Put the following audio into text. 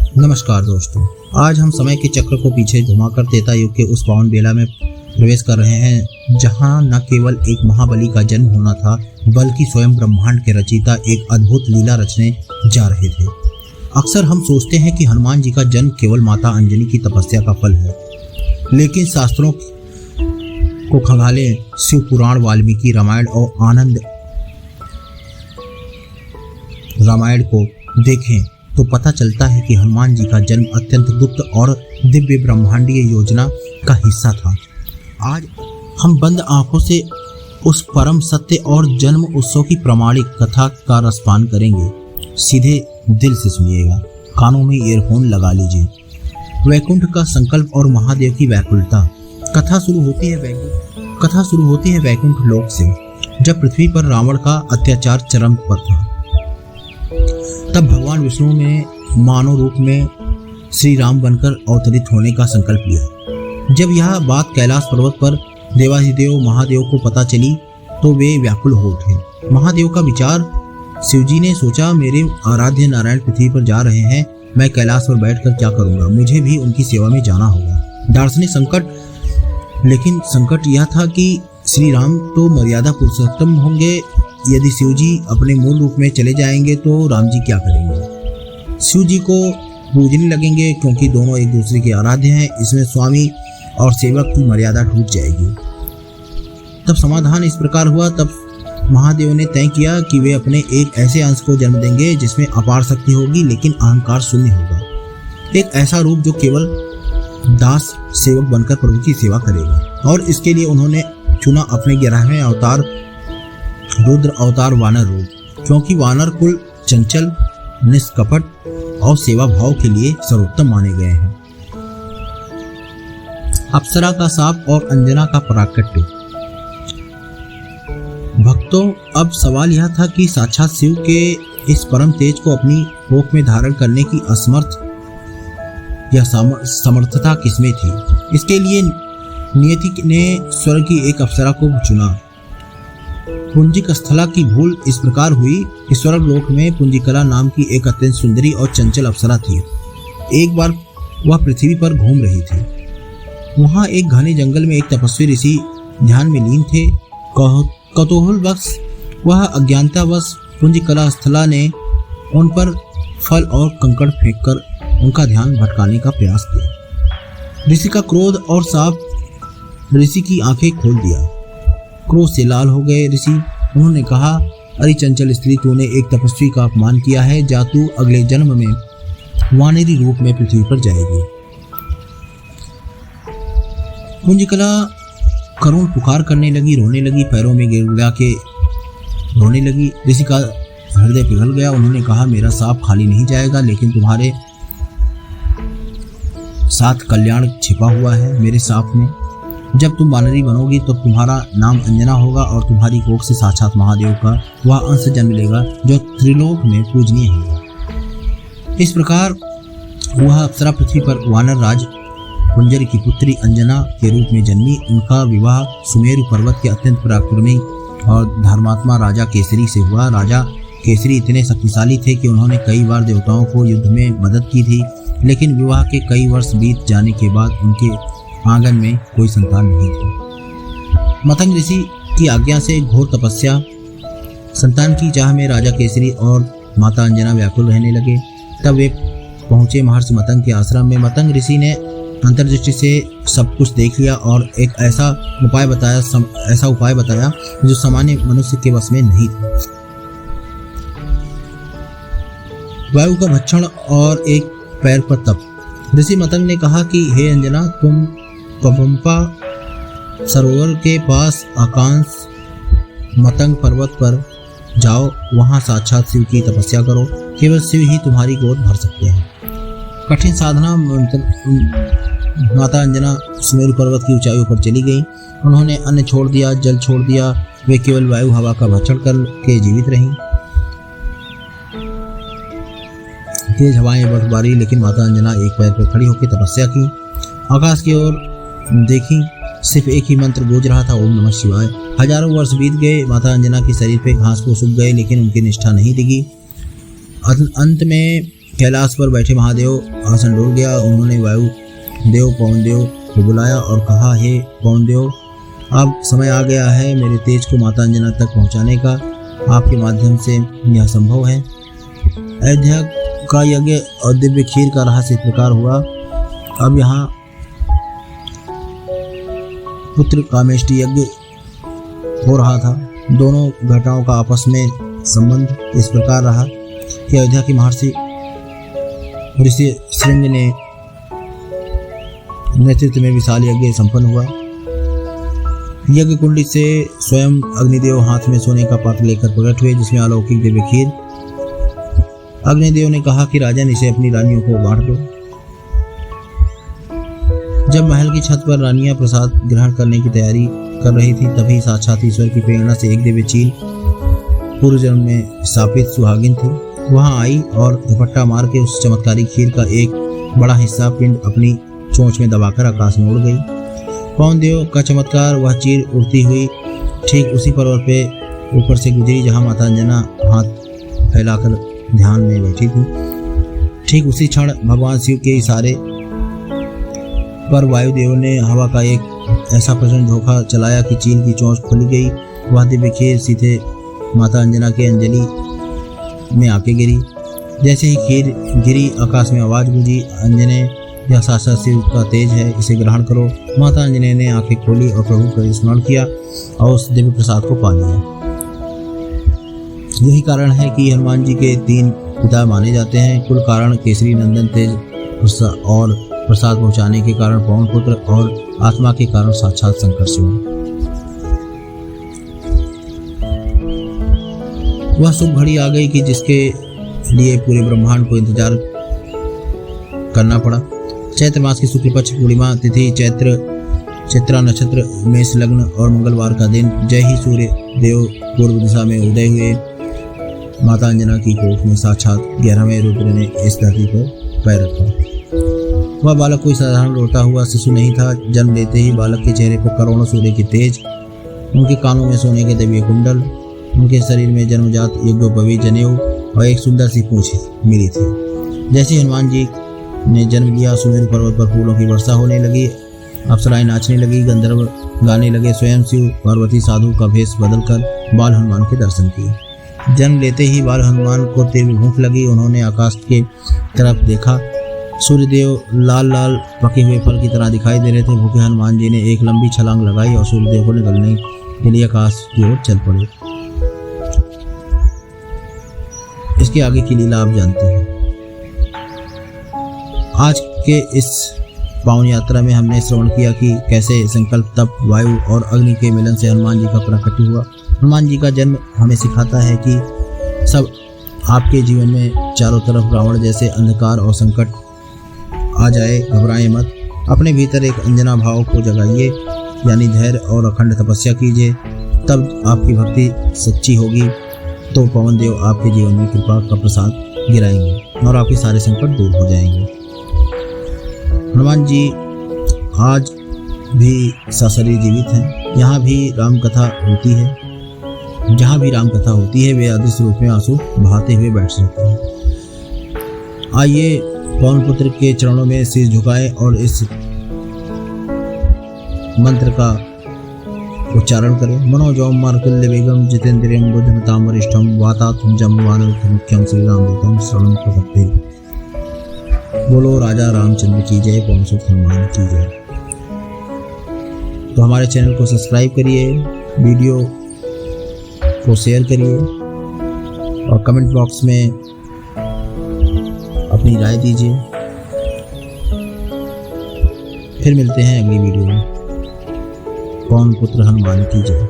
नमस्कार दोस्तों, आज हम समय के चक्र को पीछे घुमाकर त्रेता युग के उस पावन बेला में प्रवेश कर रहे हैं जहां न केवल एक महाबली का जन्म होना था बल्कि स्वयं ब्रह्मांड के रचयिता एक अद्भुत लीला रचने जा रहे थे। अक्सर हम सोचते हैं कि हनुमान जी का जन्म केवल माता अंजनी की तपस्या का फल है, लेकिन शास्त्रों को खंगालें, शिव पुराण, वाल्मीकि रामायण और आनंद रामायण को देखें तो पता चलता है कि हनुमान जी का जन्म अत्यंत गुप्त और दिव्य ब्रह्मांडीय योजना का हिस्सा था। आज हम बंद आंखों से उस परम सत्य और जन्म उत्सव की प्रामाणिक कथा का रसपान करेंगे। सीधे दिल से सुनिएगा, कानों में ईयरफोन लगा लीजिए। वैकुंठ का संकल्प और महादेव की व्याकुलता। कथा शुरू होती है वैकुंठ लोक से, जब पृथ्वी पर रावण का अत्याचार चरम पर था। तब भगवान विष्णु ने मानव रूप में श्री राम बनकर अवतरित होने का संकल्प लिया। जब यह बात कैलाश पर्वत पर देवाधिदेव महादेव को पता चली तो वे व्याकुल हो उठे। महादेव का विचार, शिवजी ने सोचा, मेरे आराध्य नारायण पृथ्वी पर जा रहे हैं, मैं कैलाश पर बैठकर क्या करूंगा, मुझे भी उनकी सेवा में जाना होगा। दार्शनिक संकट, लेकिन संकट यह था कि श्री राम तो मर्यादा पुरुषोत्तम होंगे, यदि शिव जी अपने मूल रूप में चले जाएंगे तो राम जी क्या करेंगे। शिव जी को पूजने लगेंगे क्योंकि दोनों एक दूसरे के आराध्य हैं, इसमें स्वामी और सेवक की मर्यादा टूट जाएगी। तब समाधान इस प्रकार हुआ। तब महादेव ने तय किया कि वे अपने एक ऐसे अंश को जन्म देंगे जिसमें अपार शक्ति होगी लेकिन अहंकार शून्य होगा। एक ऐसा रूप जो केवल दास सेवक बनकर प्रभु की सेवा करेगा। और इसके लिए उन्होंने चुना अपने 11वें अवतार रुद्र अवतार वानर रूप, क्योंकि वानर कुल चंचल, निष्कपट और सेवा भाव के लिए सर्वोत्तम माने गए हैं। अप्सरा का शाप और अंजना का प्राकट्य। भक्तों, अब सवाल यह था कि साक्षात शिव के इस परम तेज को अपनी कोख में धारण करने की असमर्थ या समर्थता किसमें थी। इसके लिए नियति ने स्वर्ग की एक अप्सरा को चुना। पुंजिक स्थला की भूल इस प्रकार हुई कि स्वर्ग लोक में पुंजिकला नाम की एक अत्यंत सुंदरी और चंचल अप्सरा थी। एक बार वह पृथ्वी पर घूम रही थी। वहां एक घने जंगल में एक तपस्वी ऋषि ध्यान में लीन थे। कौतूहलवश वह अज्ञानतावश पुंजिकला स्थला ने उन पर फल और कंकड़ फेंककर उनका ध्यान भटकाने का प्रयास किया। ऋषि का क्रोध और शाप ऋषि की आंखें खोल दिया। क्रोध से लाल हो गए ऋषि। उन्होंने कहा, अरे चंचल स्त्री, तूने एक तपस्वी का अपमान किया है, जा तू अगले जन्म में वानरी रूप में पृथ्वी पर जाएगी। पुंजिकला करुण पुकार करने लगी, रोने लगी, पैरों में गिड़गिड़ा के रोने लगी। ऋषि का हृदय पिघल गया। उन्होंने कहा, मेरा शाप खाली नहीं जाएगा, लेकिन तुम्हारे साथ कल्याण छिपा हुआ है मेरे शाप में। जब तुम वानरी बनोगी तो तुम्हारा नाम अंजना होगा और तुम्हारी कोख से साक्षात महादेव का वह अंश जन्म लेगा जो त्रिलोक में पूजनीय होगा। इस प्रकार वह अप्सरा पृथ्वी पर वानर राज कुंजर की पुत्री अंजना के रूप में जन्मी। उनका विवाह सुमेरु पर्वत के अत्यंत पराक्रमी और धर्मात्मा राजा केसरी से हुआ। राजा केसरी इतने शक्तिशाली थे कि उन्होंने कई बार देवताओं को युद्ध में मदद की थी, लेकिन विवाह के कई वर्ष बीत जाने के बाद उनके आंगन में कोई संतान नहीं थी। मतंग ऋषि की आज्ञा से घोर तपस्या, संतान की चाह में राजा केसरी और माता अंजना व्याकुल रहने लगे। तब वे पहुंचे महर्षि मतंग के आश्रम में। मतंग ऋषि ने अंतर्दृष्टि से सब कुछ देख लिया और एक ऐसा उपाय बताया जो सामान्य मनुष्य के वश में नहीं था। वायु का भक्षण और एक पैर पर तप। ऋषि मतंग ने कहा कि हे अंजना, तुम पंपा सरोवर के पास आकांश मतंग पर्वत पर जाओ, वहां साक्षात शिव की तपस्या करो, केवल शिव ही तुम्हारी गोद भर सकते हैं। कठिन साधना माता अंजना सुमेरु पर्वत की ऊंचाइयों पर चली गई। उन्होंने अन्न छोड़ दिया, जल छोड़ दिया, वे केवल वायु हवा का भक्षण करके जीवित रहीं। तेज हवाएं बर्फबारी, लेकिन माता अंजना एक पैर पर खड़ी होकर तपस्या की। आकाश की ओर देखी, सिर्फ एक ही मंत्र गूंज रहा था, ओम नमः शिवाय। हजारों वर्ष बीत गए, माता अंजना के शरीर पे घास फूस उग गए, लेकिन उनकी निष्ठा नहीं दिखी। अंत में कैलाश पर बैठे महादेव आसन डोल गया। उन्होंने वायु देव पवन देव को बुलाया और कहा, हे पवन देव, अब समय आ गया है मेरे तेज को माता अंजना तक पहुंचाने का। आपके माध्यम से यह संभव है। अयोध्या का यज्ञ और दिव्य खीर का रहस्य इस प्रकार हुआ। अब यहाँ पुत्र कामेष्टि यज्ञ हो रहा था। दोनों घटनाओं का आपस में संबंध इस प्रकार रहा कि अयोध्या की महर्षि ऋषि श्रृंग ने नेतृत्व में विशाल यज्ञ संपन्न हुआ। यज्ञ कुंडी से स्वयं अग्निदेव हाथ में सोने का पात्र लेकर प्रकट हुए, जिसमें अलौकिक दिव्य खीर। अग्निदेव ने कहा कि राजन, इसे अपनी रानियों को बांट दो। जब महल की छत पर रानियां प्रसाद ग्रहण करने की तैयारी कर रही थी, तभी साक्षात ईश्वर की प्रेरणा से एक दिव्य चील पूर्व जन्म में स्थापित सुहागिन थी, वहां आई और झपट्टा मार के उस चमत्कारी खीर का एक बड़ा हिस्सा पिंड अपनी चोंच में दबाकर आकाश में उड़ गई। पवन देव का चमत्कार, वह चील उड़ती हुई ठीक उसी पर्वत पे ऊपर से गुजरी जहां माता अंजना हाथ फैलाकर ध्यान में बैठी थी। ठीक उसी क्षण भगवान शिव के इशारे पर वायुदेव ने हवा का एक ऐसा प्रचंड झोंका चलाया कि चील की चोंच खुली गई। वह दिव्य खीर सीधे माता अंजना के अंजलि में आके गिरी। जैसे ही खीर गिरी, आकाश में आवाज गूंजी, अंजने, यह साक्षात शिव का तेज है, इसे ग्रहण करो। माता अंजने ने आंखें खोली और प्रभु का स्मरण किया और उस दिव्य प्रसाद को पा लिया। यही कारण है कि हनुमान जी के 3 पिता माने जाते हैं। कुल कारण केसरी नंदन तेज और प्रसाद पहुंचाने के कारण पवन पुत्र और आत्मा के कारण साक्षात शंकर शिव। वह शुभ घड़ी आ गई कि जिसके लिए पूरे ब्रह्मांड को इंतजार करना पड़ा। चैत्र मास की शुक्ल पक्ष पूर्णिमा तिथि, चित्रा नक्षत्र, मेष लग्न और मंगलवार का दिन। जय ही सूर्य देव पूर्व दिशा में उदय हुए। माता अंजना की कोख में साक्षात 11वें रुद्र ने इस धरती पर पैर रखा। वह बालक कोई साधारण रोता हुआ शिशु नहीं था। जन्म लेते ही बालक के चेहरे पर करोड़ों सूर्य की तेज, उनके कानों में सोने के दिव्य कुंडल, उनके शरीर में जन्मजात यज्ञोपवीत जनेऊ और एक सुंदर सी पूंछ मिली थी। जैसे हनुमान जी ने जन्म लिया, सुमेरु पर्वत पर फूलों की वर्षा होने लगी, अप्सराएं नाचने लगी, गंधर्व गाने लगे। स्वयं शिव पार्वती साधु का भेष बदलकर बाल हनुमान के दर्शन किए। जन्म लेते ही बाल हनुमान को तीव्र भूख लगी। उन्होंने आकाश के तरफ देखा। सूर्यदेव लाल लाल पके हुए फल की तरह दिखाई दे रहे थे। भूखे हनुमान जी ने एक लंबी छलांग लगाई और सूर्यदेव को निगलने के लिए आकाश की ओर चल पड़े। इसके आगे की लीला आप जानते हैं। आज के इस पावन यात्रा में हमने श्रवण किया कि कैसे संकल्प, तप, वायु और अग्नि के मिलन से हनुमान जी का प्राकट्य हुआ। हनुमान जी का जन्म हमें सिखाता है कि सब आपके जीवन में चारों तरफ रावण जैसे अंधकार और संकट आ जाए, घबराएं मत। अपने भीतर एक अंजना भाव को जगाइए, यानी धैर्य और अखंड तपस्या कीजिए। तब आपकी भक्ति सच्ची होगी तो पवन देव आपके जीवन में कृपा का प्रसाद गिराएंगे और आपके सारे संकट दूर हो जाएंगे। हनुमान जी आज भी सशरीर जीवित हैं। यहाँ भी राम कथा होती है। जहाँ भी राम कथा होती है, वे अदृश्य रूप में आंसू बहाते हुए बैठ सकते हैं। आइए पवन पुत्र के चरणों में सिर झुकाएं और इस मंत्र का उच्चारण करें। मनोजौम मारुतुल्य वेगम जितेंद्रियम बुद्धिमताम वरिष्ठम वातात्म जम्बुवानरथ मुख्यम श्री रामदूतम शरणं प्रपद्ये। बोलो राजा रामचंद्र की जय, पवन सुत हनुमान की जय। तो हमारे चैनल को सब्सक्राइब करिए, वीडियो को शेयर करिए और कमेंट बॉक्स में अपनी राय दीजिए। फिर मिलते हैं अगली वीडियो में। पवन पुत्र हनुमान की जय।